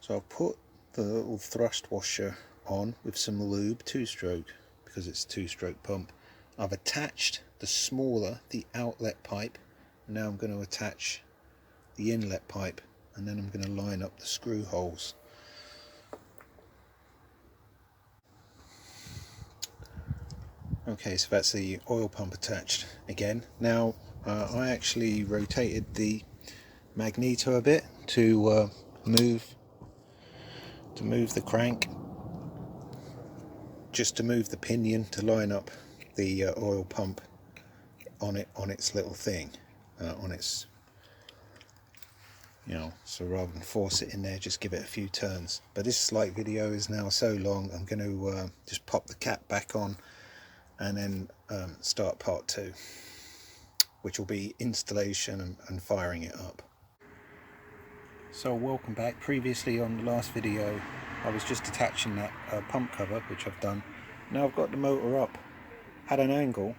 So I've put the little thrust washer on with some lube, 2-stroke, because it's a 2-stroke pump. I've attached the outlet pipe. Now I'm going to attach the inlet pipe, and then I'm going to line up the screw holes. Okay, so that's the oil pump attached again. Now I actually rotated the magneto a bit to move the crank, just to move the pinion to line up the oil pump on its little thing, on its, so rather than force it in there, just give it a few turns. But this slight video is now so long, I'm going to just pop the cap back on and then start part 2, which will be installation and firing it up. So welcome back. Previously on the last video I was just attaching that pump cover, which I've done. Now I've got the motor up at an angle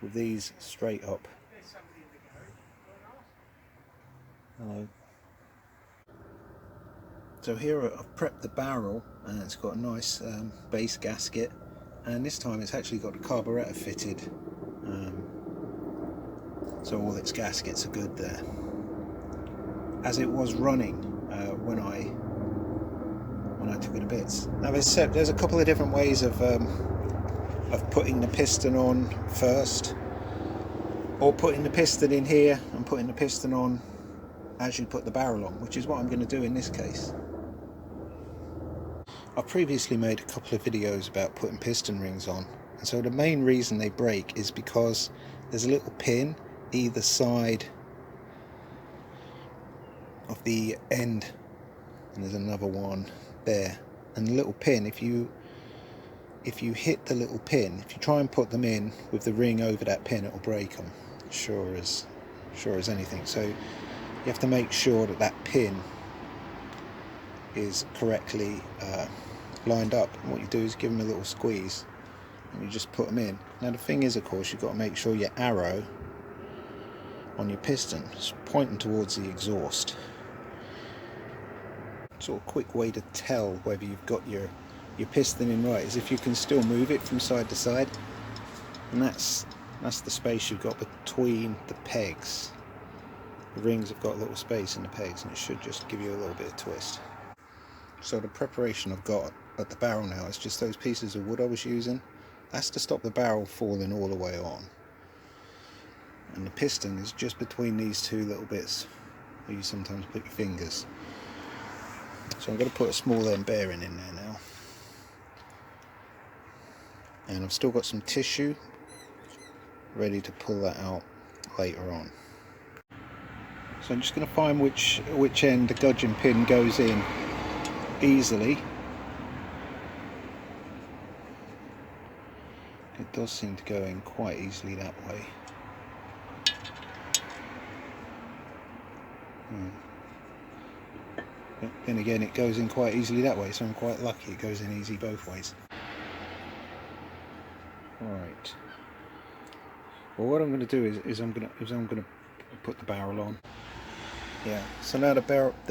with these straight up. Hello. So here I've prepped the barrel, and it's got a nice base gasket, and this time it's actually got the carburettor fitted, so all its gaskets are good there, as it was running when I took it to bits. Now there's a couple of different ways of putting the piston on first, or putting the piston in here and putting the piston on as you put the barrel on, which is what I'm going to do in this case. I've previously made a couple of videos about putting piston rings on, and so the main reason they break is because there's a little pin either side of the end, and there's another one there, and the little pin, if you hit the little pin, if you try and put them in with the ring over that pin, it will break them, sure as anything. So you have to make sure that that pin is correctly lined up, and what you do is give them a little squeeze and you just put them in. Now the thing is, of course, you've got to make sure your arrow on your piston is pointing towards the exhaust. Sort of quick way to tell whether you've got your piston in right is if you can still move it from side to side, and that's the space you've got between the pegs. The rings have got a little space in the pegs, and it should just give you a little bit of twist. So the preparation I've got at the barrel now is just those pieces of wood I was using. That's to stop the barrel falling all the way on. And the piston is just between these two little bits where you sometimes put your fingers. So I'm going to put a small end bearing in there now. And I've still got some tissue ready to pull that out later on. So I'm just going to find which end the gudgeon pin goes in easily. It does seem to go in quite easily that way. But then again, it goes in quite easily that way, so I'm quite lucky it goes in easy both ways. Alright. Well, what I'm going to do is I'm going to put the barrel on. Yeah. So now the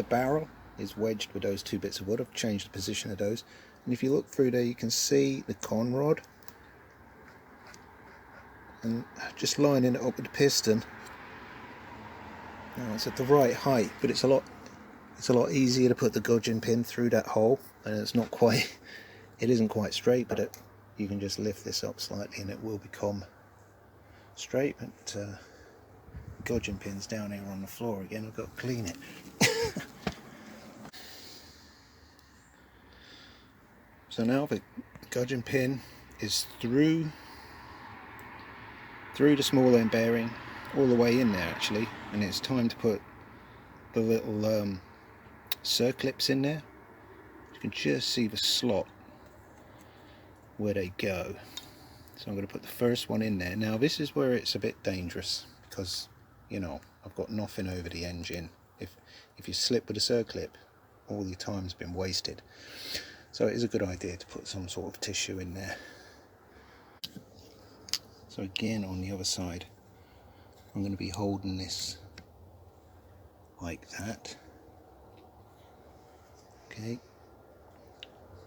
barrel is wedged with those two bits of wood. I've changed the position of those, and if you look through there, you can see the con rod, and just lining it up with the piston. Now it's at the right height, but it's a lot easier to put the gudgeon pin through that hole, and it isn't quite straight, but you can just lift this up slightly and it will become straight. But gudgeon pin's down here on the floor again, I've got to clean it. So now the gudgeon pin is through the small end bearing, all the way in there actually, and it's time to put the little circlips in there. You can just see the slot where they go. So I'm going to put the first one in there. Now this is where it's a bit dangerous, because I've got nothing over the engine. If you slip with a circlip, all your time's been wasted. So it is a good idea to put some sort of tissue in there. So again, on the other side, I'm going to be holding this like that. Okay,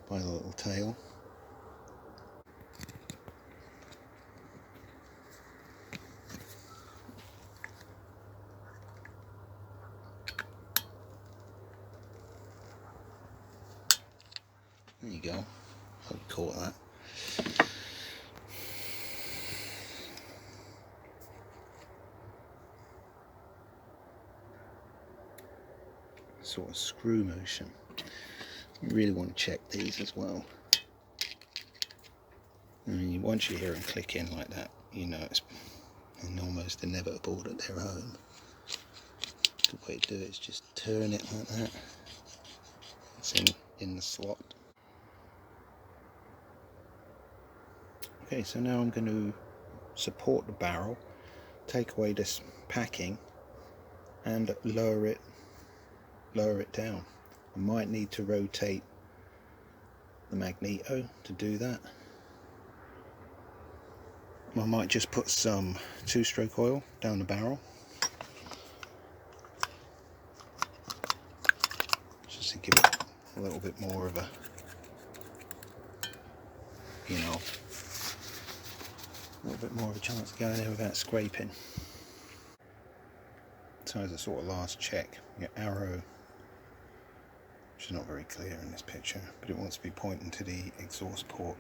by the little tail. There you go. Hope you caught that. Sort of screw motion. You really want to check these as well. I mean, once you hear them click in like that, you know it's almost inevitable that they're home. Good way to do it is just turn it like that. It's in the slot. Okay, so now I'm going to support the barrel, take away this packing, and lower it down. I might need to rotate the magneto to do that. I might just put some 2-stroke oil down the barrel, just to give it a little bit more of a, you know, a little bit more of a chance of going there without scraping. So as a sort of last check, your arrow, which is not very clear in this picture, but it wants to be pointing to the exhaust port,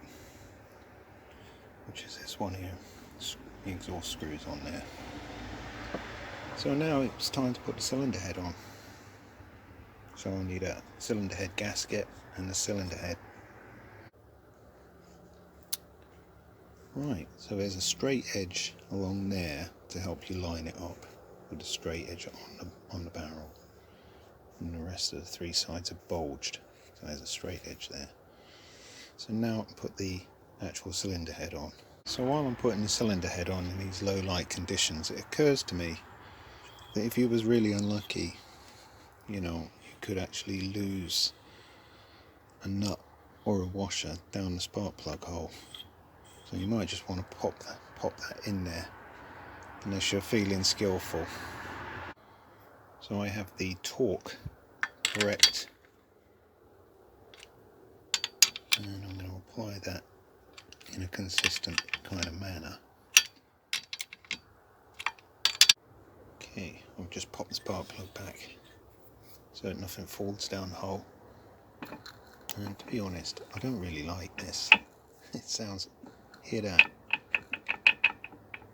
which is this one here. The exhaust screws on there. So now it's time to put the cylinder head on. So I'll need a cylinder head gasket and the cylinder head. Right, so there's a straight edge along there to help you line it up with the straight edge on the barrel. And the rest of the 3 sides are bulged. So there's a straight edge there. So now I can put the actual cylinder head on. So while I'm putting the cylinder head on in these low light conditions, it occurs to me that if you was really unlucky, you know, you could actually lose a nut or a washer down the spark plug hole. So you might just want to pop that in there, unless you're feeling skillful. So I have the torque correct, and I'm going to apply that in a consistent kind of manner. Okay, I'll just pop the spark plug back so that nothing falls down the hole. And to be honest, I don't really like this. It sounds, hear that?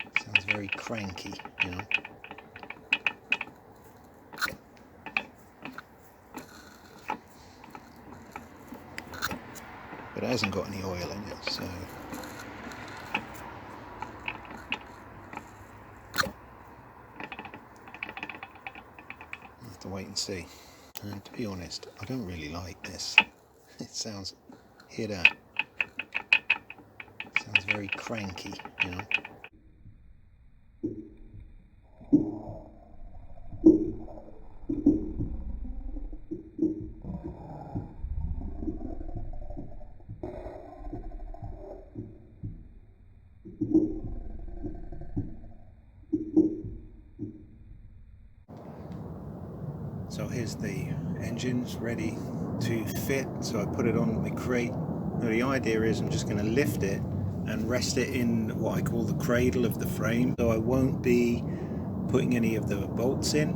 It sounds very cranky, you know. But it hasn't got any oil in it, so I'll have to wait and see. And to be honest, I don't really like this. It sounds, hear that? It sounds very cranky, you know. So here's the engines ready to fit, so I put it on the crate. Now the idea is I'm just going to lift it and rest it in what I call the cradle of the frame, so I won't be putting any of the bolts in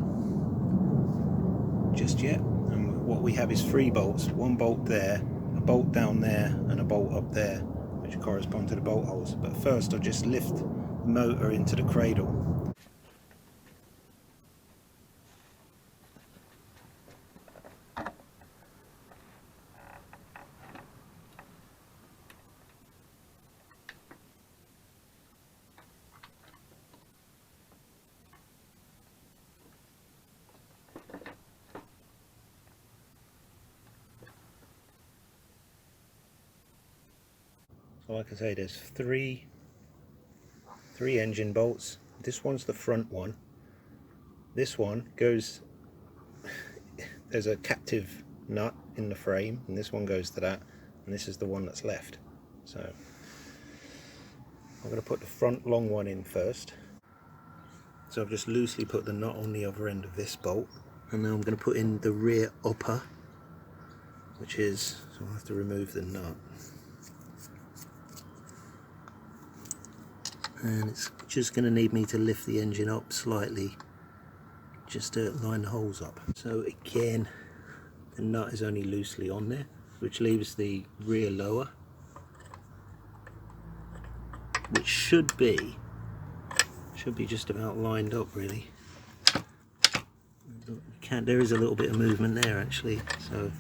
just yet. And what we have is 3 bolts, 1 bolt there, a bolt down there and a bolt up there, which correspond to the bolt holes. But first I'll just lift the motor into the cradle. So like I say, there's three engine bolts. This one's the front one. This one goes, there's a captive nut in the frame, and this one goes to that, and this is the one that's left. So I'm going to put the front long one in first. So I've just loosely put the nut on the other end of this bolt, and now I'm going to put in the rear upper which is, so I'll have to remove the nut. And it's just going to need me to lift the engine up slightly just to line the holes up. So again, the nut is only loosely on there, which leaves the rear lower, which should be just about lined up really. There is a little bit of movement there actually, so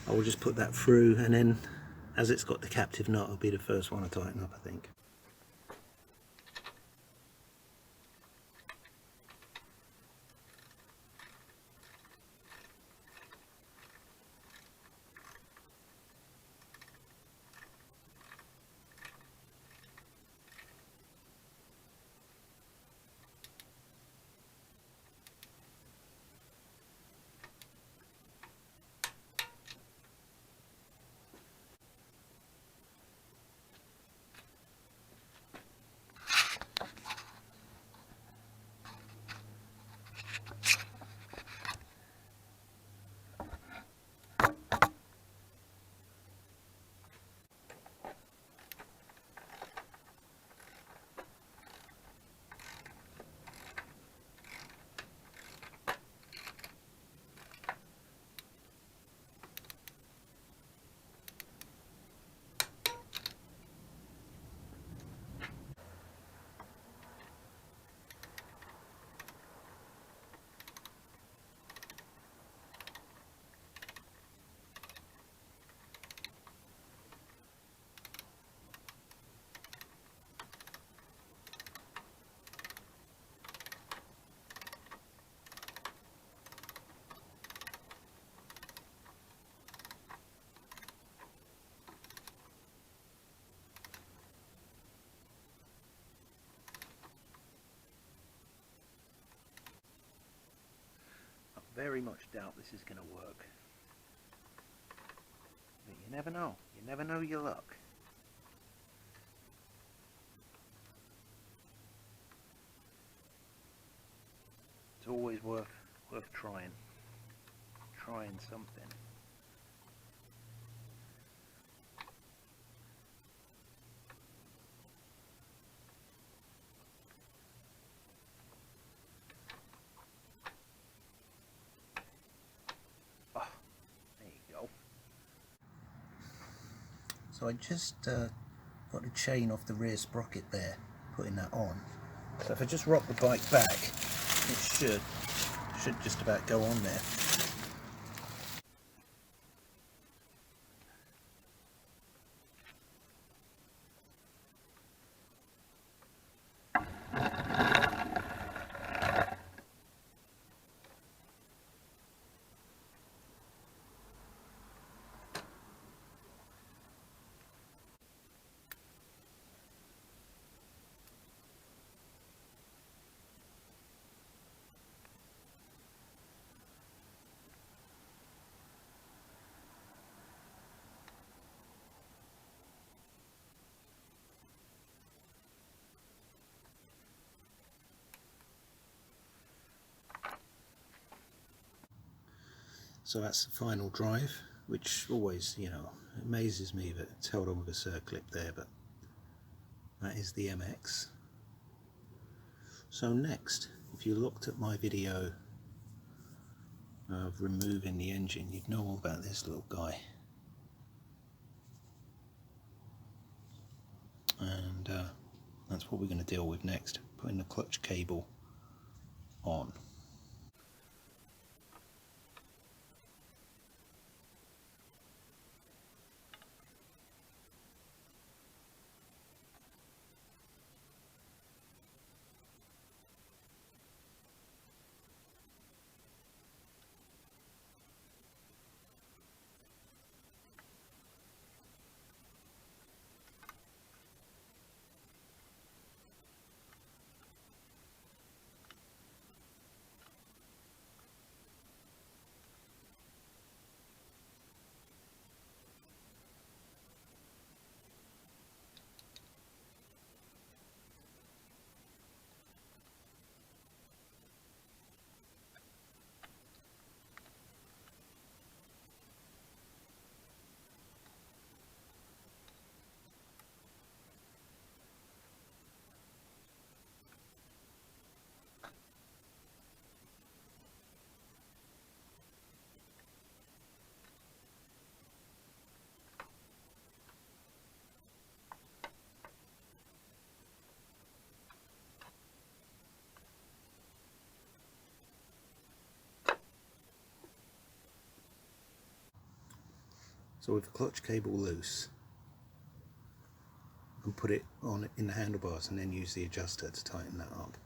I will just put that through, and then as it's got the captive nut, it'll be the first one to tighten up, I think. Very much doubt this is going to work, but you never know. You never know your luck. It's always worth trying something. So I just got the chain off the rear sprocket there, putting that on. So if I just rock the bike back, it should just about go on there. So that's the final drive, which always, you know, amazes me that it's held on with a circlip there, but that is the MX. So next, if you looked at my video of removing the engine, you'd know all about this little guy. And that's what we're going to deal with next, putting the clutch cable on. So with the clutch cable loose, you can put it on in the handlebars and then use the adjuster to tighten that up.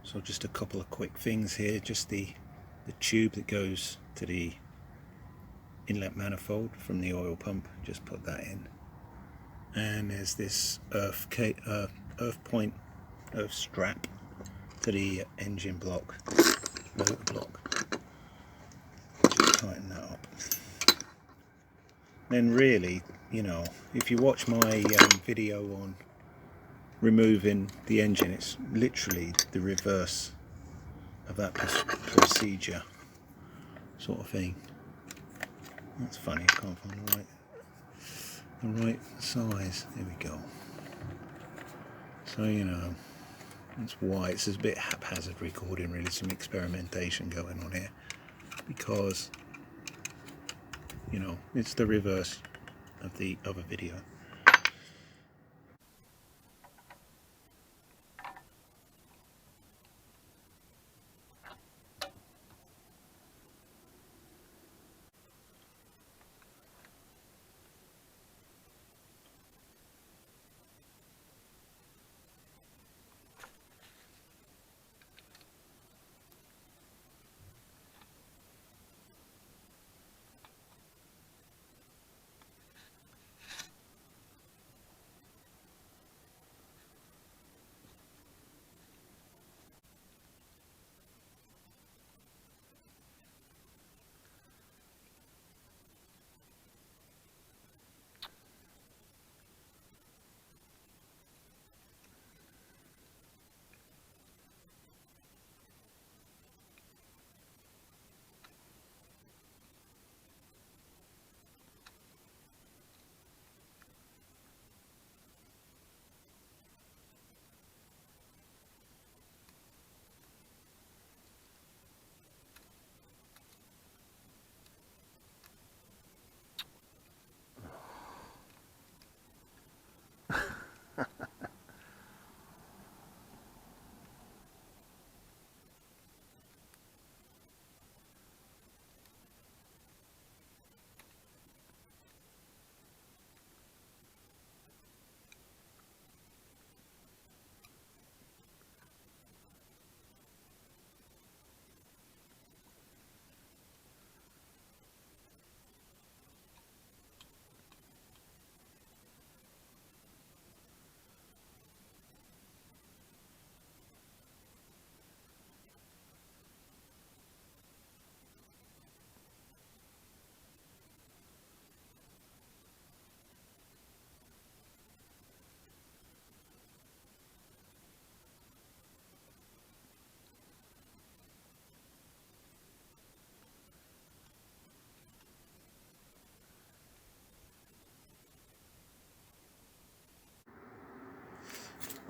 So just a couple of quick things here, just the tube that goes to the inlet manifold from the oil pump, just put that in. And there's this earth point, earth strap to the engine block, motor block. Just tighten that up. Then really, you know, if you watch my video on removing the engine, it's literally the reverse of that procedure sort of thing. That's funny, I can't find the right size. There we go. So, you know, that's why it's a bit haphazard recording, really, some experimentation going on here, because, you know, it's the reverse of the other video.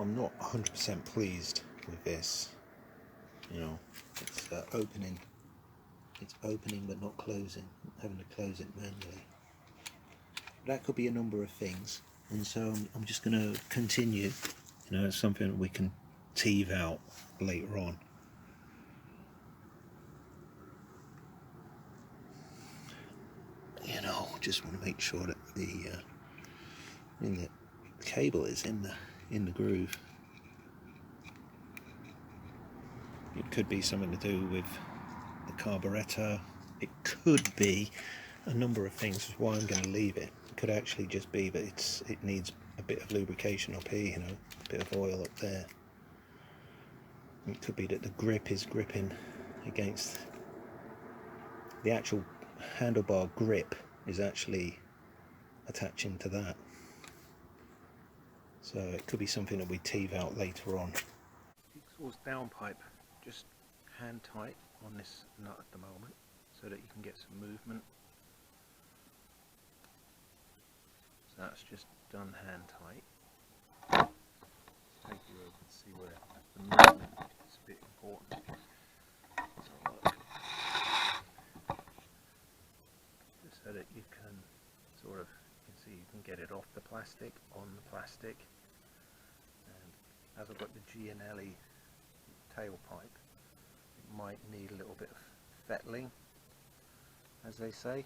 I'm not 100% pleased with this. You know, it's opening. It's opening but not closing. I'm having to close it manually. That could be a number of things. and so I'm just going to continue. You know, it's something we can tease out later on. You know, just want to make sure that the cable is in the groove. It could be something to do with the carburetor. It could be a number of things. That's why I'm going to leave it. It could actually just be that it needs a bit of lubrication up here, you know, a bit of oil up there. It could be that the grip is gripping against the actual handlebar grip is actually attaching to that. So it could be something that we tease out later on. Exhaust downpipe, just hand tight on this nut at the moment so that you can get some movement. So that's just done hand tight. Take you over and see where the movement is a bit important. So look, just so that you can sort of, you can see you can get it off the plastic, on the plastic. And as I've got the G&L tailpipe, it might need a little bit of fettling, as they say.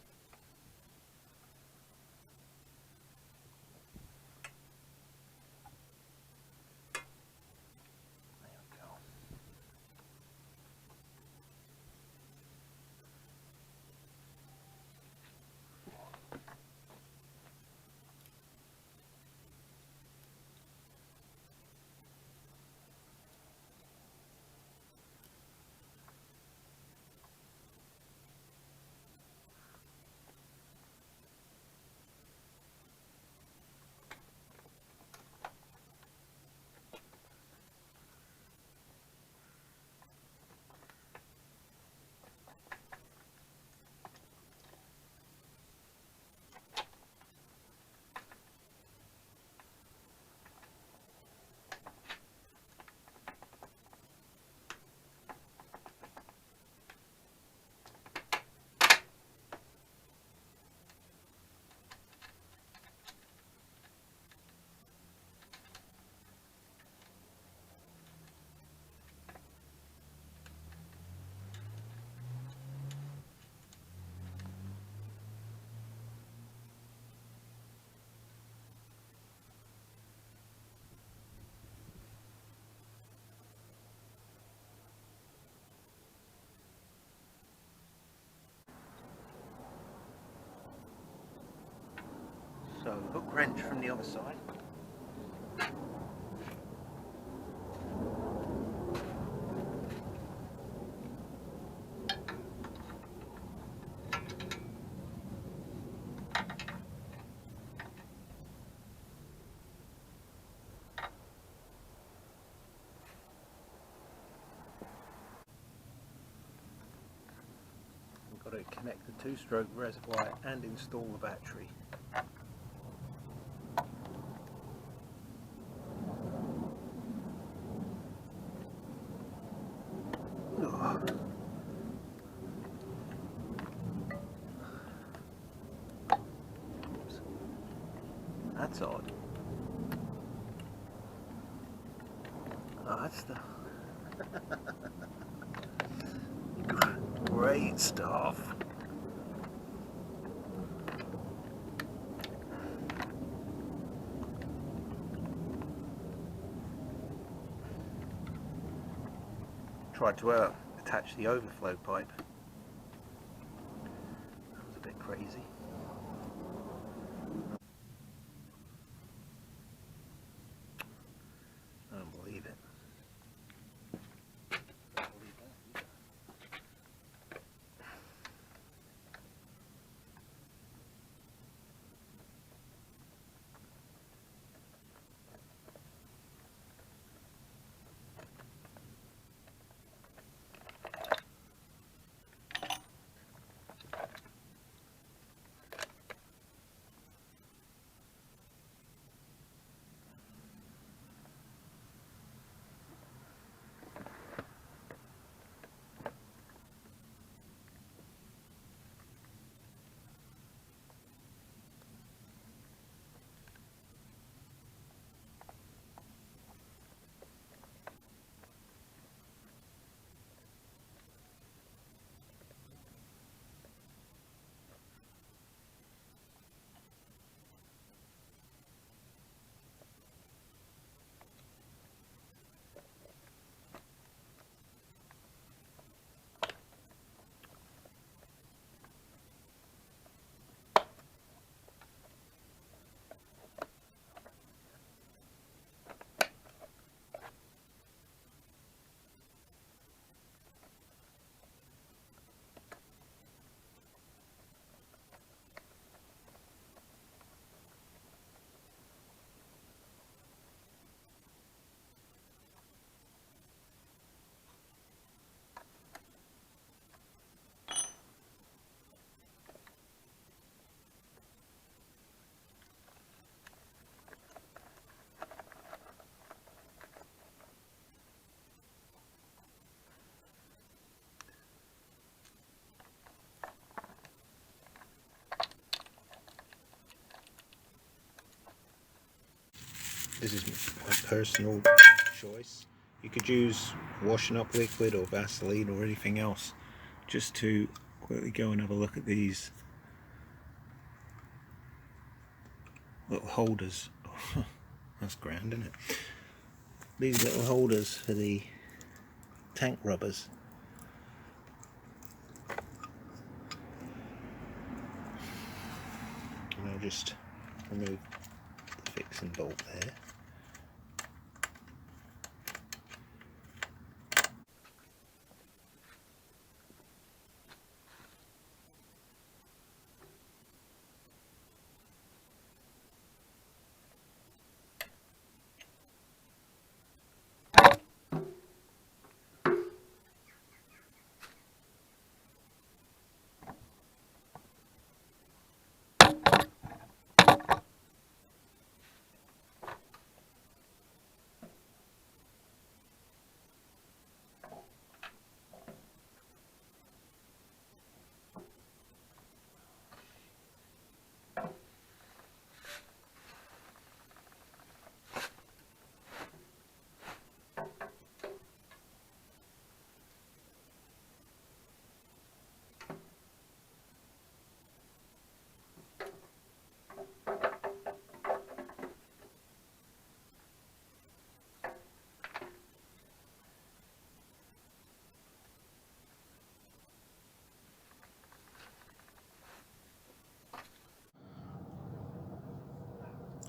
So hook wrench from the other side. We've got to connect the two-stroke reservoir and install the battery. That's odd. Oh, that's the great stuff. Tried to attach the overflow pipe. That was a bit crazy. I don't believe it. This is my personal choice. You could use washing up liquid or Vaseline or anything else. Just to quickly go and have a look at these little holders. Oh, that's grand, isn't it? These little holders for the tank rubbers. And I'll just remove the fixing bolt there.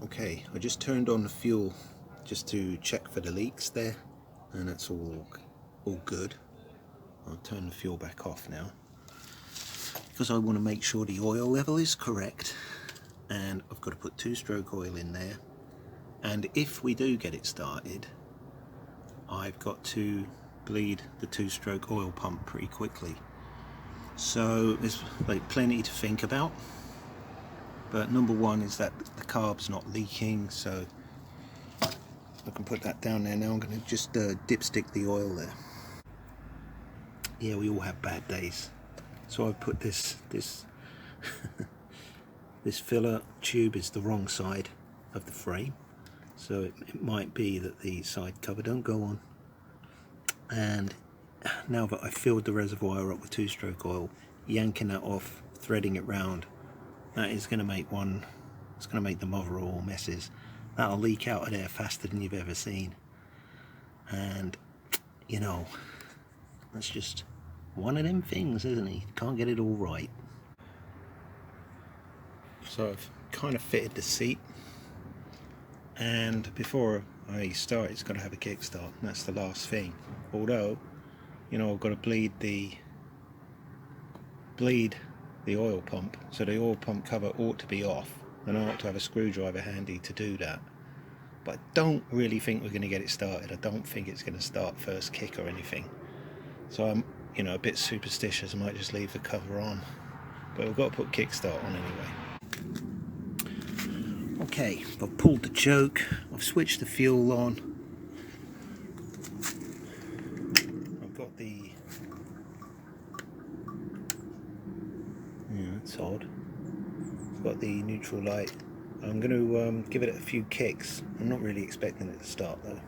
Okay, I just turned on the fuel just to check for the leaks there, and that's all good. I'll turn the fuel back off now because I want to make sure the oil level is correct, and I've got to put 2-stroke oil in there, and if we do get it started, I've got to bleed the 2-stroke oil pump pretty quickly. So there's like plenty to think about. But number one is that the carb's not leaking, so I can put that down there. Now I'm going to just dipstick the oil there. Yeah, we all have bad days. So I've put this this filler tube is the wrong side of the frame. So it might be that the side cover don't go on. And now that I've filled the reservoir up with 2-stroke oil, yanking that off, threading it round, that is going to make it's going to make the mother of all messes. That'll leak out of there faster than you've ever seen. And, you know, that's just one of them things, isn't it? Can't get it all right. So I've kind of fitted the seat. And before I start, it's got to have a kickstart. And that's the last thing. Although, you know, I've got to bleed the oil pump, so the oil pump cover ought to be off, and I ought to have a screwdriver handy to do that. But I don't really think we're going to get it started. I don't think it's going to start first kick or anything. So I'm, you know, a bit superstitious. I might just leave the cover on. But we've got to put kickstart on anyway. Okay, I've pulled the choke. I've switched the fuel on. I've got the... Yeah, that's odd. I've got the neutral light. I'm going to give it a few kicks. I'm not really expecting it to start though.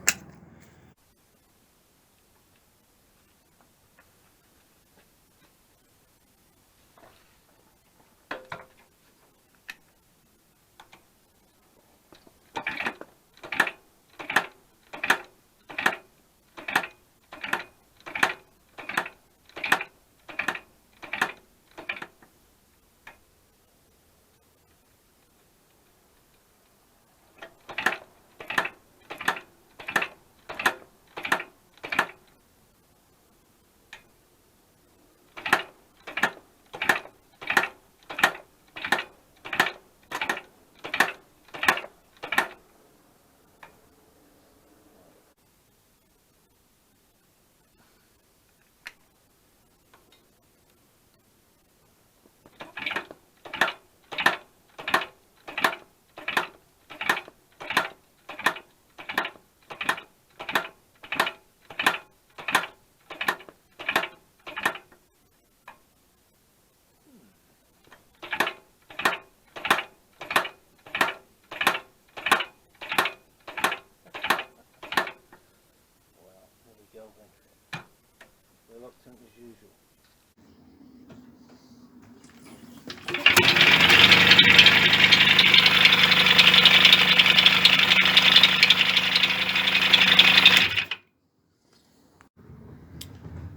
reluctant as usual.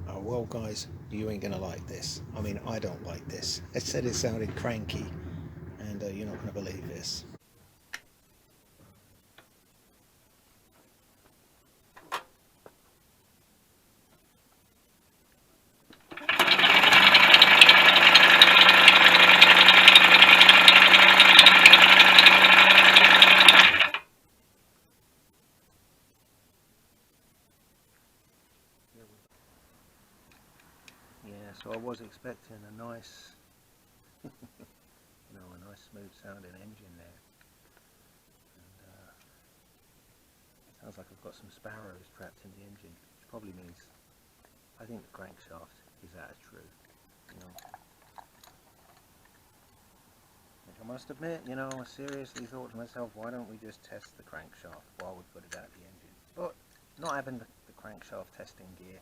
Oh well guys, you ain't gonna like this. I mean, I don't like this. I said it sounded cranky, and you're not gonna believe this. Yeah, so I was expecting a nice, a nice smooth sounding engine there. And, sounds like I've got some sparrows trapped in the engine, which probably means I think the crankshaft is out of true. Which I must admit, I seriously thought to myself, why don't we just test the crankshaft while we put it out of the engine? But not having the crankshaft testing gear.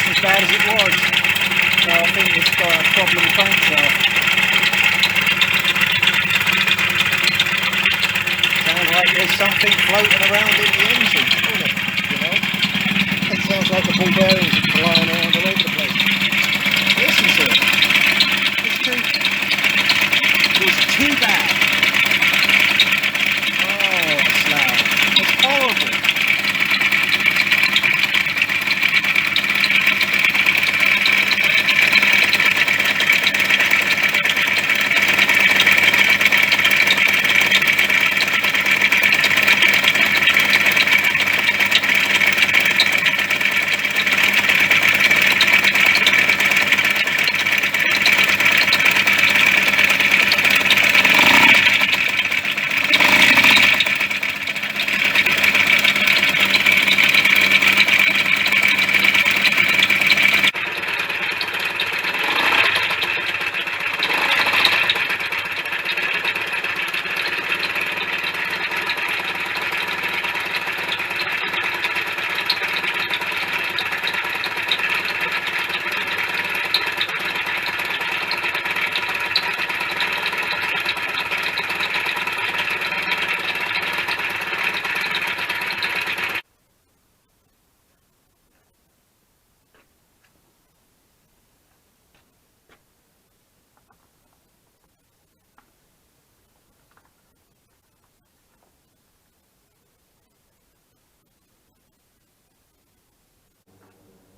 as bad as it was. So I think it's got a problem crankshaft. Sounds like there's something floating around in the engine, doesn't it? You know? It sounds like the ball bearings are flying around all over the place. Listen to it. It's too bad. Oh, it's loud. It's horrible.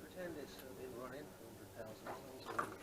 Pretend it's been running for 100,000.